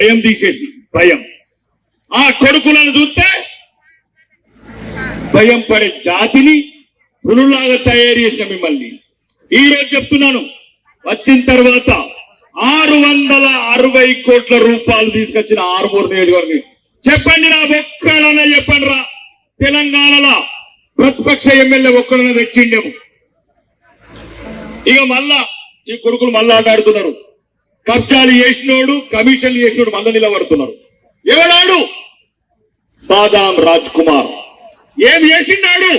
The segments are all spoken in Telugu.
భయం తీసేసిన భయం. ఆ కొడుకులను చూస్తే భయం పడే జాతిని పులులాగా తయారు చేసిన మిమ్మల్ని ఈ రోజు చెప్తున్నాను. వచ్చిన తర్వాత 660 కోట్ల రూపాయలు తీసుకొచ్చిన ఆరుమూరు నియోజకవర్గం చెప్పండి. నా ఒక్కడనే చెప్పండి రా, తెలంగాణలో ప్రతిపక్ష ఎమ్మెల్యే ఒక్కడనే తెచ్చిండేము. ఇక మళ్ళా ఈ కొడుకులు మళ్ళా ఆడాడుతున్నారు. కబ్జాలు చేసినోడు కమిషన్లు చేసినోడు మళ్ళా నిలబడుతున్నారు. ఎవడాడు? బాదాం రాజ్ కుమార్. ఏం చేసిండాడు?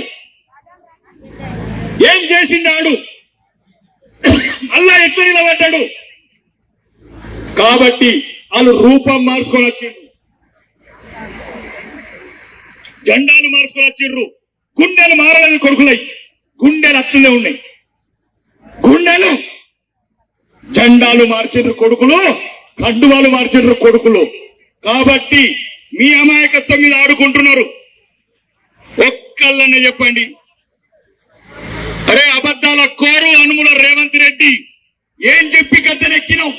ఏం చేసిండాడు? మళ్ళా ఎట్లా నిలబడ్డాడు? కాబట్టి వాళ్ళు రూపం మార్చుకొని వచ్చిండ్రు, జెండాలు మార్చుకొని వచ్చిండ్రు. గుండెలు మారలేదు కొడుకులై, గుండెలు అట్లనే ఉన్నాయి. గుండెలు జెండాలు మార్చిండ్రు కొడుకులు, కండువాలు మార్చిండ్రు కొడుకులు. కాబట్టి మీ అమాయకత్వం మీద ఆడుకుంటున్నారు. ఒక్కళ్ళనే చెప్పండి. అరే అబద్ధాల కోరు అనుముల రేవంత్ రెడ్డి ఏం చెప్పి గద్దెనెక్కినావు?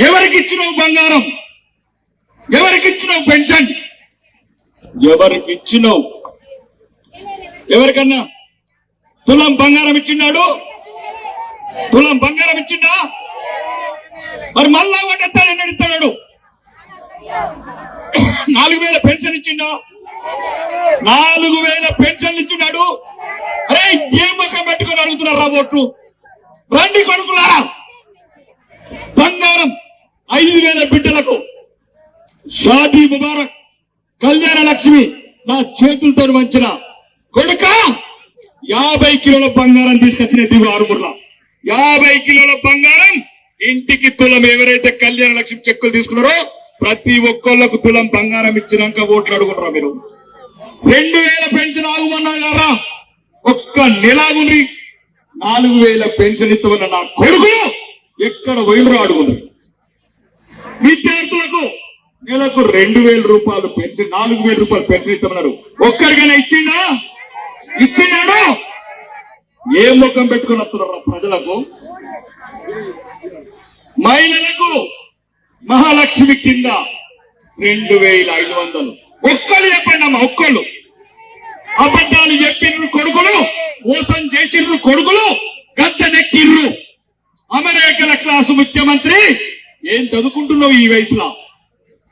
ఎవరికి ఇచ్చినావు బంగారం? ఎవరికి ఇచ్చినావు పెన్షన్? ఎవరికి ఇచ్చినావు? ఎవరికన్నా తులం బంగారం ఇచ్చిండాడు? తులం బంగారం ఇచ్చిండా? మరి మళ్ళా వడ్డెత్తాడు ఎన్నడిస్తాడు? 4000 పెన్షన్ ఇచ్చిండా? 4000 పెన్షన్లు ఇచ్చినాడు. అరే ఏం ముఖం పెట్టుకొని అడుగుతున్నారా ఓట్లు? రండి కొడుకులారా. బంగారం 5000 బిడ్డలకు షాదీ ముబారక్, కళ్యాణ లక్ష్మి నా చేతులతో వంచిన కొడుక 50 కిలోల బంగారం తీసుకొచ్చిన దిగు ఆరుమూర్ల 50 కిలోల బంగారం ఇంటికి తులం. ఎవరైతే కళ్యాణ లక్ష్మి చెక్కులు తీసుకున్నారో ప్రతి ఒక్కళ్ళకు తులం బంగారం ఇచ్చినాక ఓట్లు అడుగున్నారా మీరు? 2000 పెన్షన్ ఆగుమన్నారా? ఒక్క నెలాగుండ్రి 4000 పెన్షన్ ఇస్తామన్న నా కొడుకులు ఎక్కడ పోయినరో అడుగున్నారు. విద్యార్థులకు నెలకు 2000 రూపాయలు పెన్షన్, 4000 రూపాయలు పెన్షన్ ఇస్తామన్నారు. ఒక్కరికైనా ఇచ్చిందా? ఇచ్చినాడు? ఏ ముఖం పెట్టుకుని వస్తున్నారు ప్రజలకు? మహిళలకు మహాలక్ష్మి కింద 2500. ఒక్కళ్ళు చెప్పండి అమ్మా, ఒక్కళ్ళు. అబద్ధాలు చెప్పిర్రు కొడుకులు, మోసం చేసిర్రు కొడుకులు, గద్దెనెక్కిర్రు. అమెరికల క్లాసు ముఖ్యమంత్రి ఏం చదువుకుంటున్నావు ఈ వయసులో?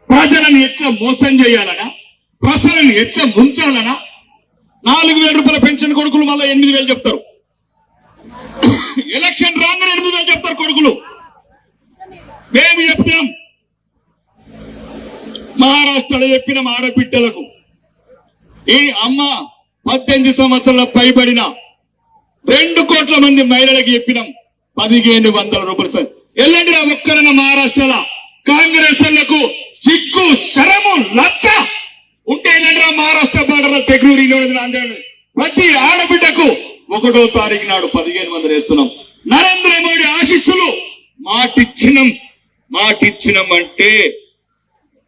ప్రజలను ఎట్లా మోసం చేయాలనా? ప్రజలను ఎట్లా ముంచాలనా? 4000 రూపాయల పెన్షన్ కొడుకులు మళ్ళీ 8000 చెప్తారు. ఎలక్షన్ రాగానే 8000 చెప్తారు కొడుకులు. మేము చెప్తాం మహారాష్ట్రలో చెప్పిన ఆడబిడ్డలకు, ఈ అమ్మ 18 సంవత్సరాల పైబడిన 2 కోట్ల మంది మహిళలకు చెప్పినాం 1500 రూపాయలు. ఎల్లండి రా ఒక్కరైనా మహారాష్ట్రలో కాంగ్రెస్ లకు చిక్కు శరము లక్ష ఉంటే ఎల్లండి రా మహారాష్ట్ర బార్డర్ తెగులూరు ప్రతి ఆడబిడ్డకు 1వ తారీఖు నాడు 1500 వేస్తున్నాం. నరేంద్ర మోడీ ఆశీస్సులు. మాటిచ్చినం అంటే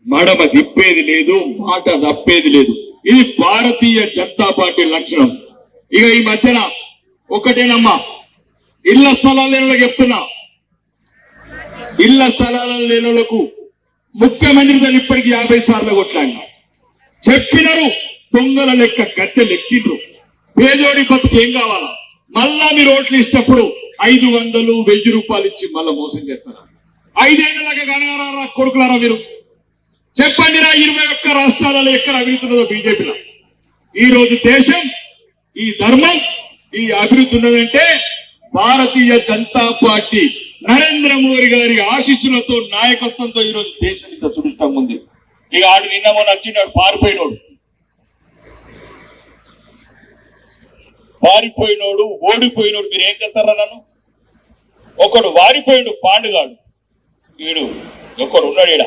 మడమ తిప్పేది లేదు, మాట తప్పేది లేదు. ఇది భారతీయ జనతా పార్టీ లక్షణం. ఇక ఈ మధ్యన ఒకటేనమ్మా, ఇళ్ల స్థలాలు లేని వాళ్ళకి చెప్తున్నా, ఇళ్ల స్థలాలు లేని వాళ్ళకు ముఖ్యమంత్రితో ఇప్పటికీ 50 సార్లు కొట్లాడినా చెప్పినారు. దొంగల లెక్క గట్టె లెక్కిండ్రు. పేదోడి బతుకు ఏం కావాలా? మళ్ళా మీరు ఓట్లు ఇచ్చినప్పుడు 500, 1000 రూపాయలు ఇచ్చి మళ్ళా మోసం చేస్తారా? 5 ఏళ్ళలాగా కనగారా కొడుకులారా మీరు? చెప్పండి రా 21 రాష్ట్రాలలో ఎక్కడ అభివృద్ధి ఉన్నదో బీజేపీలో. ఈ రోజు దేశం, ఈ ధర్మం, ఈ అభివృద్ధి ఉన్నదంటే భారతీయ జనతా పార్టీ నరేంద్ర మోడీ గారి ఆశీస్సులతో, నాయకత్వంతో ఈ రోజు దేశం ఇంత సుభిష్టంగా ఉంది. ఇక ఆడు నిన్నమో నచ్చినాడు పారిపోయినోడు ఓడిపోయినోడు మీరు ఏం చేస్తారా? నన్ను ఒకడు వారిపోయిడు పాండుగాడు, వీడు ఒకడు ఉన్నాడు ఈడ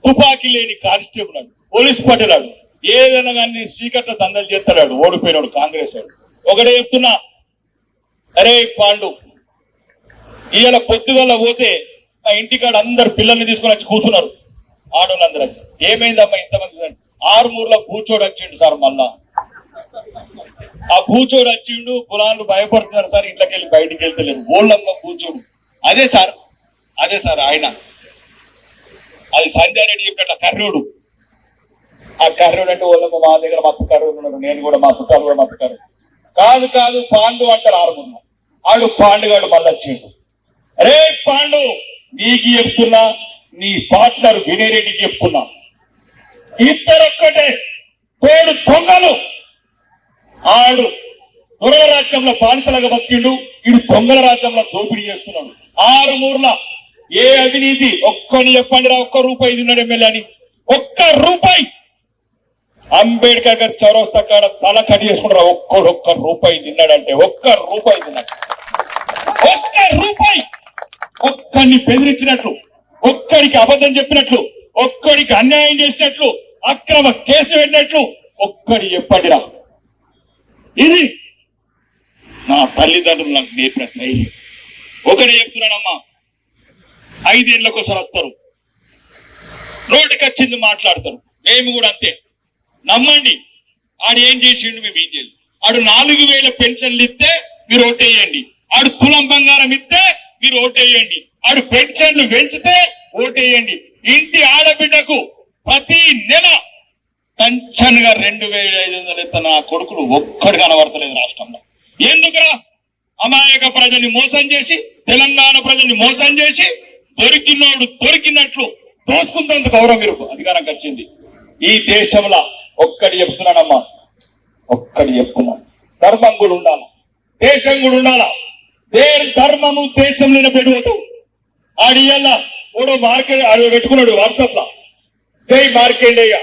తుపాకీ లేని కానిస్టేబుల్ నాడు, పోలీస్ పట్టేలాడు, ఏదైనా కానీ స్వీకర్ల దందలు చేస్తాడు. ఓడిపోయినాడు కాంగ్రెస్ వాడు. ఒకటే చెప్తున్నా, అరే పాండు ఇవాళ పొద్దుగల పోతే మా ఇంటికాడ అందరు పిల్లల్ని తీసుకొని వచ్చి కూర్చున్నారు. ఆడవాళ్ళందరూ వచ్చి ఏమైందమ్మా ఇంతమంది? ఆరుమూరులో కూర్చోడు వచ్చిండు సార్. మళ్ళా ఆ కూర్చోడు వచ్చిండు, కులాలు భయపడుతున్నారు సార్, ఇంట్లోకి వెళ్ళి బయటికి వెళ్తలేరు. ఓళ్ళమ్మ కూర్చోడు. అదే సార్ ఆయన అది సంజయ్ రెడ్డి చెప్పినట్ల కర్రోడు. ఆ కర్రోడు అంటే వాళ్ళకు మా దగ్గర మత్తు కర్రోడు ఉన్నారు, నేను కూడా మా చుట్టాలు కూడా మత్తు కర్రోడు కాదు కాదు పాండు అంటారు. ఆరుగున్నా ఆడు పాండుగాడు మళ్ళీ వచ్చేడు. అరే పాండు నీకు చెప్తున్నా, నీ పార్ట్నర్ వినయ్ రెడ్డికి చెప్తున్నా, ఇద్దరొక్కటే తోడు దొంగలు. ఆడు దొరల రాజ్యంలో బానిసలాగా బతికిండు, ఇడు దొంగల రాజ్యంలో దోపిడీ చేస్తున్నాడు. 6 మూర్ల ఏ అవినీతి ఒక్కని చెప్పండి రా, ఒక్క రూపాయి తిన్నాడు ఎమ్మెల్యే అని. ఒక్క రూపాయి అంబేద్కర్ గారు చౌరస్తా కాడ తల కట్ చేసుకుంటారా, ఒక్క రూపాయి తిన్నాడంటే ఒక్క రూపాయి తిన్నాడు. ఒక్క రూపాయి ఒక్కడిని బెదిరించినట్లు, ఒక్కడికి అబద్ధం చెప్పినట్లు, ఒక్కడికి అన్యాయం చేసినట్లు, అక్రమ కేసు పెట్టినట్లు ఒక్కడి చెప్పండిరా. ఇది నా తల్లిదండ్రులు నాకు నేర్పిన ధైర్యం. ఒకటే చెప్తున్నానమ్మా, 5 ఏళ్ళకి ఒకసారి వస్తారు, రోడ్డుకి వచ్చింది మాట్లాడతారు. మేము కూడా అంతే, నమ్మండి. ఆడు ఏం చేసిండు మేము ఏం చేయాలి. ఆడు 4000 పెన్షన్లు ఇస్తే మీరు ఓటేయండి, ఆడు తులం బంగారం ఇస్తే మీరు ఓటేయండి, ఆడు పెన్షన్లు పెంచితే ఓటేయండి. ఇంటి ఆడబిడ్డకు ప్రతి నెల పెన్షన్ గా 2500 ఇస్తున్న నా కొడుకులు ఒక్కడు కనబడతలేదు రాష్ట్రంలో. ఎందుకురా? అమాయక ప్రజల్ని మోసం చేసి, తెలంగాణ ప్రజల్ని మోసం చేసి, దొరికినోడు దొరికినట్లు దోసుకుంటేంత గౌరవం మీరు అధికారంకి వచ్చింది. ఈ దేశంలో ఒక్కడి చెప్తున్నానమ్మా, ఒక్కడి చెప్తున్నా, ధర్మం కూడా ఉండాలా, దేశం కూడా ఉండాలా. ధర్మము దేశంలోనే పెట్టుకోవటం. ఆడియల్ల ఓడో మార్కెట్ ఆడు పెట్టుకున్నాడు వాట్సాప్ లో, జై మార్కెండేయ.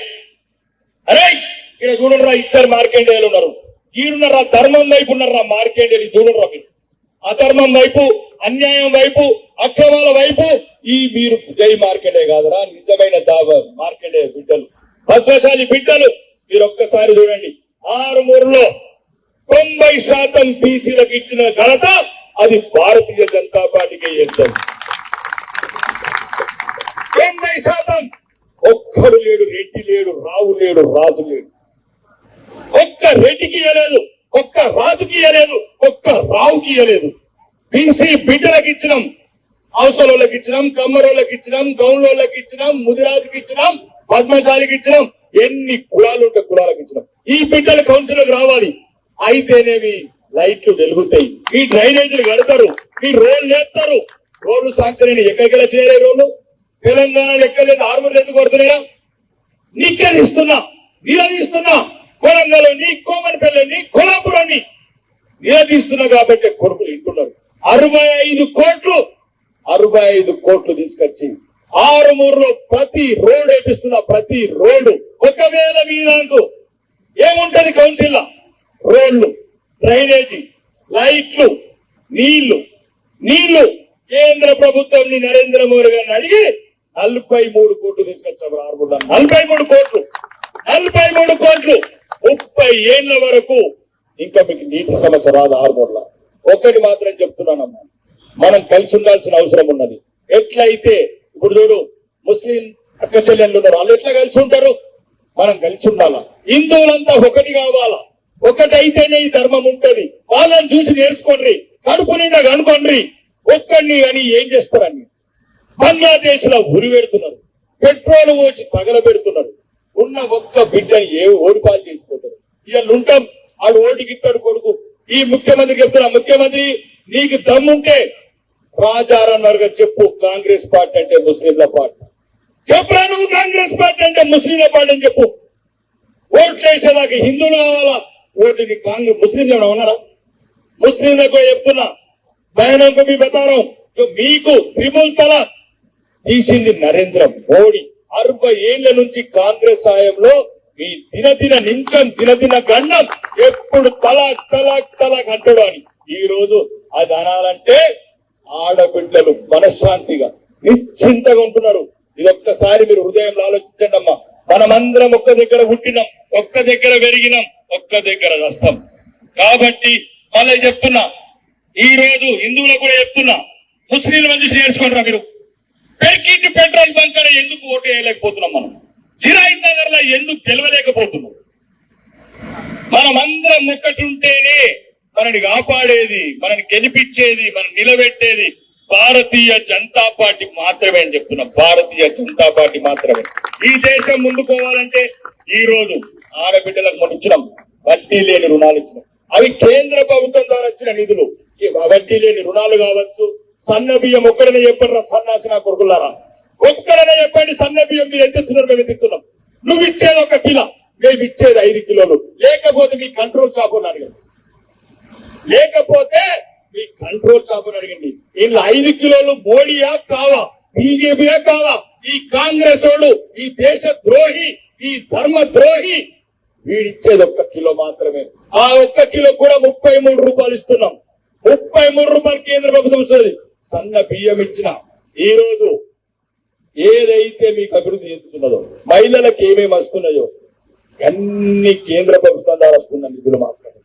అరే ఇక్కడ చూడరా, 2 మార్కెండేయులు ఉన్నారు. ఈరున్నారా ధర్మం వైపు ఉన్నారా మార్కెండేయులు చూడరా. మీరు అధర్మం వైపు, అన్యాయం వైపు, అక్రమాల వైపు ఈ మీరు జై మార్కెండే కాదురా, నిజమైన మార్కెండే బిడ్డలు, పద్మశాలి బిడ్డలు. మీరు ఒక్కసారి చూడండి, 6 మూరులో 90% బీసీలకు ఇచ్చిన ఘనత అది భారతీయ జనతా పార్టీకి చెప్తారు. 90%. ఒక్కడు లేడు, రెడ్డి లేడు, రావు లేడు, రాజు లేడు. ఒక్క రెడ్డికి ఇవ్వలేదు, ఒక్క రాజుకి ఇవ్వలేదు, ఒక్క రావుకి ఇవ్వలేదు. బీసీ బిడ్డలకు ఇచ్చినాం, అవసరాలకు ఇచ్చినాం, కమ్మరోళ్ళకి ఇచ్చినాం, గౌన్లోళ్ళకి ఇచ్చినాం, ముదిరాజుకి ఇచ్చినాం, పద్మశాలికి ఇచ్చినాం. ఎన్ని కులాలు ఉంటే కులాలకు ఇచ్చినాం. ఈ బిడ్డలు కౌన్సిల్కి రావాలి, అయితేనేవి లైట్లు వెలుగుతాయి, ఈ డ్రైనేజీలు కడతారు, ఈ రోడ్లు వేస్తారు. రోడ్లు సాంక్షన్ అయిన ఎక్కడికెళ్ళ చేరే రోడ్లు తెలంగాణలో ఎక్కలేదు. 6 మూర్లు ఎందుకు కొడుతున్నారా? నిలదీస్తున్నా, కొడంగల్ని, కోమనపల్లిని, కొల్లాపురాన్ని నిలదీస్తున్నా కాబట్టి కొడుకులు ఇంటున్నారు. 65 కోట్లు తీసుకొచ్చి 6 మూర్లో ప్రతి రోడ్ వేపిస్తున్నా, ప్రతి రోడ్డు. ఒకవేళ మీ దాంట్లో ఏముంటది కౌన్సిల్? రోడ్లు, డ్రైనేజీ, లైట్లు, నీళ్లు. కేంద్ర ప్రభుత్వం నరేంద్ర మోడీ గారిని అడిగి 43 కోట్లు తీసుకొచ్చారు. 43 కోట్లు 30 ఏళ్ల వరకు ఇంకా మీకు నీటి సమస్య రాదు. 6 మూర్ల ఒకటి మాత్రం చెప్తున్నానమ్మా, మనం కలిసి ఉండాల్సిన అవసరం ఉన్నది. ఎట్లయితే ఇప్పుడు చూడు, ముస్లిం అక్క చెల్లెళ్ళు ఉన్నారు, వాళ్ళు ఎట్లా కలిసి ఉంటారు? మనం కలిసి ఉండాలా. హిందువులంతా ఒకటి కావాలా, ఒకటైతేనే ఈ ధర్మం ఉంటది. వాళ్ళని చూసి నేర్చుకోండి, కడుపు నిండా కనుకోండి. ఒక్కడిని అని ఏం చేస్తారని బంగ్లాదేశ్ లో ఉరి పెడుతున్నారు, పెట్రోల్ పోసి తగలబెడుతున్నారు. ఉన్న ఒక్క బిడ్డని ఓడిపాలు చేసిపోతారు. ఇవాళ ఉంటాం, ఆడు ఓటికి ఇస్తాడు కొడుకు. ఈ ముఖ్యమంత్రికి చెప్తున్నా, ముఖ్యమంత్రి నీకు దమ్ముంటే రాజారాం గారు చెప్పు, కాంగ్రెస్ పార్టీ అంటే ముస్లింల పార్టీ. చెప్పరా నువ్వు కాంగ్రెస్ పార్టీ అంటే ముస్లింల పార్టీ అని చెప్పు. ఓట్లు వేసేదాకా హిందువులు కావాలా, ఓటుకి కాంగ్రెస్ ముస్లింలు ఏమైనా ఉన్నారా? ముస్లింలకు కూడా చెప్తున్నా, బయనంకు మీ బతారం, మీకు త్రిపుల్ తలాక్ తీసింది నరేంద్ర మోడీ. 60 ఏళ్ల నుంచి కాంగ్రెస్ సాయంలో మీ దినదిన నిమిషం, దినదిన గండం ఎప్పుడు తలాక్ అంటాడు అని. ఈ రోజు అది అనాలంటే ఆడబిడ్డలు మనశ్శాంతిగా నిశ్చింతగా ఉంటున్నారు. ఇది ఒక్కసారి మీరు హృదయంలో ఆలోచించండి అమ్మా. మనమందరం ఒక్క దగ్గర పుట్టినాం, ఒక్క దగ్గర పెరిగినాం, ఒక్క దగ్గర వస్తాం. కాబట్టి మళ్ళీ చెప్తున్నా, ఈ రోజు హిందువులకు కూడా చెప్తున్నా, ముస్లింల మంది నేర్చుకుంటారా మీరు? పెరికింటి పెట్రోల్ బంక్ ఎందుకు ఓటు వేయలేకపోతున్నాం? మనం జిరాయి నగర్ లో ఎందుకు గెలవలేకపోతున్నాం? మనమందరం ఒక్కటి ఉంటేనే మనని కాపాడేది, మనని గెలిపించేది, మనం నిలబెట్టేది భారతీయ జనతా పార్టీ మాత్రమే అని చెప్తున్నాం. భారతీయ జనతా పార్టీ మాత్రమే. ఈ దేశం ముందుకోవాలంటే ఈ రోజు ఆడబిడ్డలకు మనం ఇచ్చినాం వడ్డీ లేని రుణాలు ఇచ్చినాం. అవి కేంద్ర ప్రభుత్వం ద్వారా వచ్చిన నిధులు. ఈ వడ్డీ లేని రుణాలు కావచ్చు. సన్న బియ్యం ఒక్కడనే చెప్పండి, సన్నాసిన కొడుకులారా ఒక్కడనే చెప్పండి. సన్న బియ్యం మీరు ఎంత ఇస్తున్నారు? మేము ఎత్తుతున్నాం. నువ్వు ఇచ్చేది 1 కిలో, మేము ఇచ్చేది 5 కిలోలు. లేకపోతే మీ కంట్రోల్ షాప్ అడగండి. లేకపోతే మీ కంట్రోల్ షాప్ అడగండి. ఇందులో 5 కిలోలు మోడీయా కావా, బీజేపీయా కావా? ఈ కాంగ్రెస్ వాడు, ఈ దేశ ద్రోహి, ఈ ధర్మ ద్రోహి వీడిచ్చేది 1 కిలో మాత్రమే. ఆ 1 కిలో కూడా 33 రూపాయలు ఇస్తున్నాం. 33 రూపాయలు కేంద్ర ప్రభుత్వం ఇస్తుంది. సన్న బియ్యం ఇచ్చిన ఈ రోజు ఏదైతే మీకు అభివృద్ధి చెందుతున్నదో, మహిళలకు ఏమేమి వస్తున్నాయో అన్ని కేంద్ర ప్రభుత్వం ద్వారా వస్తున్న నిధులు మాత్రమే.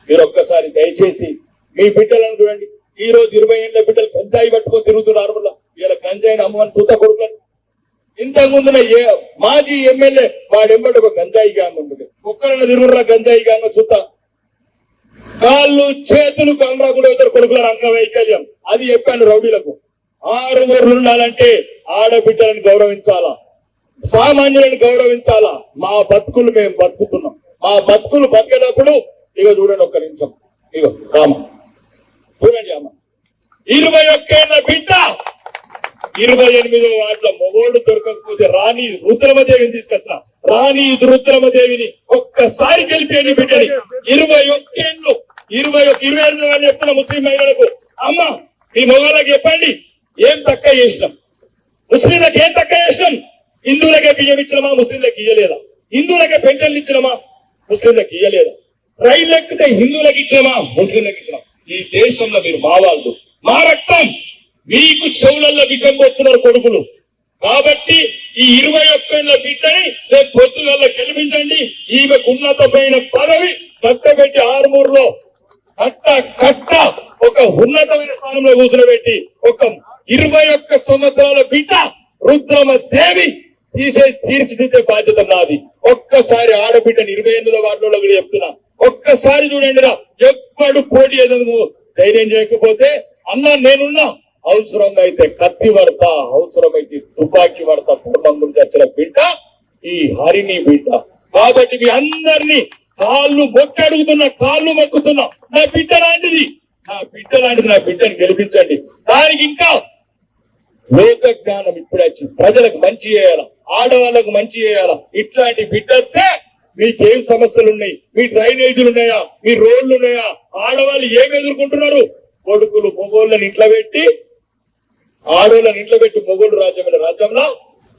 మీరు ఒక్కసారి దయచేసి మీ బిడ్డలను చూడండి. ఈ రోజు 20 ఏళ్ల బిడ్డలు గంజాయి పట్టుకొని తిరుగుతున్నారు. ఇలా గంజాయిని అమ్మని సూత కొడుకుని. ఇంతకు ముందున మాజీ ఎమ్మెల్యే వాడెంబడి ఒక గంజాయి గ్యాంగ్ ఉంటుంది. ఒక్కరైనా తిరుగురా గంజాయి గ్యాంగ్ చూత. కాళ్ళు చేతులు కమరా కూడా ఇద్దరు కొడుకుల అంగవైకల్యం. అది చెప్పాను రౌడీలకు. 6 ఊర్లు ఉండాలంటే ఆడబిడ్డలను గౌరవించాలా, సామాన్యులను గౌరవించాలా. మా బతుకులు మేము బతుకుతున్నాం. మా బతుకులు బతికేటప్పుడు ఇక చూడండి, 1 నిమిషం. ఇగో రామ చూడండి అమ్మ, 21 ఏళ్ల బిడ్డ 28వ వార్డులో మొగోడు దొరకకపోతే రాణి రుద్రమదేవిని తీసుకొచ్చా. రాణి రుద్రమదేవిని ఒక్కసారి గెలిపేయండి బిడ్డని. 21 ఏళ్ళు 22 వాళ్ళు చెప్తున్న ముస్లిం మహిళలకు, అమ్మ మీ మొగోళ్ళకి చెప్పండి ఏం తక్కువ చేసినాం, ముస్లింలకు ఏం తక్కువ చేసినాం. హిందువులకే బియ్యం ఇచ్చినమా, ముస్లింలకు ఇయ్యలేదా? హిందువులకే పెన్షన్లు ఇచ్చినమా, ముస్లింలకు ఇయ్యలేదా? రైలు ఎక్కితే హిందువులకు ఇచ్చినమా, ముస్లింలకు ఇచ్చినాం. ఈ దేశంలో మీరు మా వాళ్ళు, మా రక్తం. మీకు చెవులలో విషం పోతున్నారు కొడుకులు. కాబట్టి ఈ 21 ఏళ్ల బిడ్డని రేపు పొద్దుగల్ల గెలిపించండి. ఈమెకు ఉన్నతమైన పదవి కట్టబెట్టి 6 కట్ట ఒక ఉన్నతమైన స్థానంలో కూర్చోబెట్టి ఒక 21 సంవత్సరాల బిడ్డ రుద్రమ దేవి తీర్చిదిద్దే బాధ్యత నాది. ఒక్కసారి ఆడబిడ్డని 28వ వార్డులో కూడా చెప్తున్నా. ఒక్కసారి చూడండి రా, ఎప్పుడు పోటీ ఏదో ధైర్యం చేయకపోతే అన్నా నేనున్నా, అవసరమైతే కత్తి పడతా, అవసరమైతే తుపాకీ పడతా. కుటుంబం నుంచి వచ్చిన బిడ్డ ఈ హరిని బిడ్డ. కాబట్టి మీ అందరినీ కాళ్ళు మొక్కి అడుగుతున్నా, కాళ్ళు మొక్కుతున్నా. నా బిడ్డ లాంటిది, నా బిడ్డ లాంటిది, నా బిడ్డను గెలిపించండి. దానికి ఇంకా లోక జ్ఞానం ఇప్పుడే వచ్చి ప్రజలకు మంచి చేయాలా, ఆడవాళ్లకు మంచి చేయాలా. ఇట్లాంటి బిడ్డతే మీకేం సమస్యలు ఉన్నాయి, మీ డ్రైనేజీలు ఉన్నాయా, మీ రోడ్లు ఉన్నాయా, ఆడవాళ్ళు ఏమి ఎదుర్కొంటున్నారు? కొడుకులు మొగోళ్ళని ఇంట్లో పెట్టి, ఆడోళ్ళని ఇంట్లో పెట్టి మొగోళ్ళు రాజ్యమైన రాజ్యంలో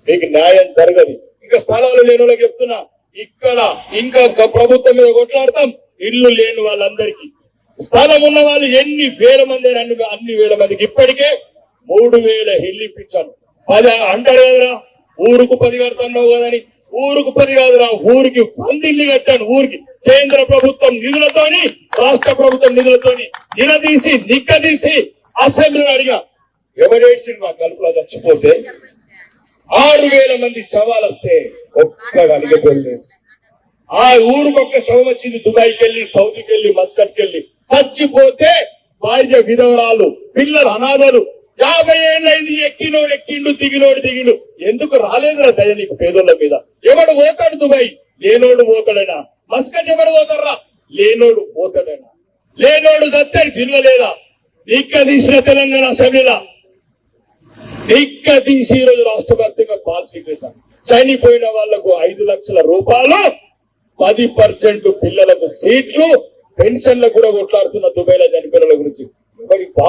మీకు న్యాయం జరగదు. ఇంకా స్థలాలు లేని వాళ్ళకి చెప్తున్నా, ఇక్కడ ఇంకా ప్రభుత్వం మీద కొట్లాడతాం. ఇల్లు లేని వాళ్ళందరికీ, స్థలం ఉన్న వాళ్ళు ఎన్ని వేల మంది, అన్ని వేల మందికి ఇప్పటికే 3000 ఇల్లు ఇప్పించాను. 10 అంటారు కదరా, ఊరుకు 10 కడతాన్నావు కదని. ఊరుకు 10 కాదురా, ఊరికి 100 ఇల్లు కట్టాను. ఊరికి కేంద్ర ప్రభుత్వం నిధులతోని, రాష్ట్ర ప్రభుత్వం నిధులతోని నిలదీసి నిక్కదీసి అసెంబ్లీలో అడిగా. ఎవరేసి మా కలుపులో చచ్చిపోతే 6000 మంది శవాలు వస్తే ఒక్కగా అడిగేటోళ్ళు. ఆ ఊరికొక్క శవం వచ్చింది. దుబాయ్కి వెళ్ళి, సౌదీకి వెళ్ళి, మస్కట్కి వెళ్ళి చచ్చిపోతే భార్య విధవరాలు, పిల్లలు అనాథలు. 50 ఏళ్ళైంది. ఎక్కిండు, దిగినోడు. ఎందుకు రాలేదురా దయ నీకు పేదోళ్ళ మీద? ఎవడు పోతాడు దుబాయ్? లేనోడు పోతాడైనా. మస్కట్ ఎవడు పోతారా? లేనోడు పోతాడైనా. లేనోడు చచ్చాడు పిలవలేదా? తీసిన తెలంగాణ అసెంబ్లీలా తీసి ఈ రోజు రాష్ట్ర వ్యాప్తంగా పాలసీ చేశారు. చనిపోయిన వాళ్లకు 5 లక్షల రూపాయలు, 10% పిల్లలకు సీట్లు, పెన్షన్లకు కూడా కొట్లాడుతున్న దుబాయ్లో చనిపోయిన గురించి.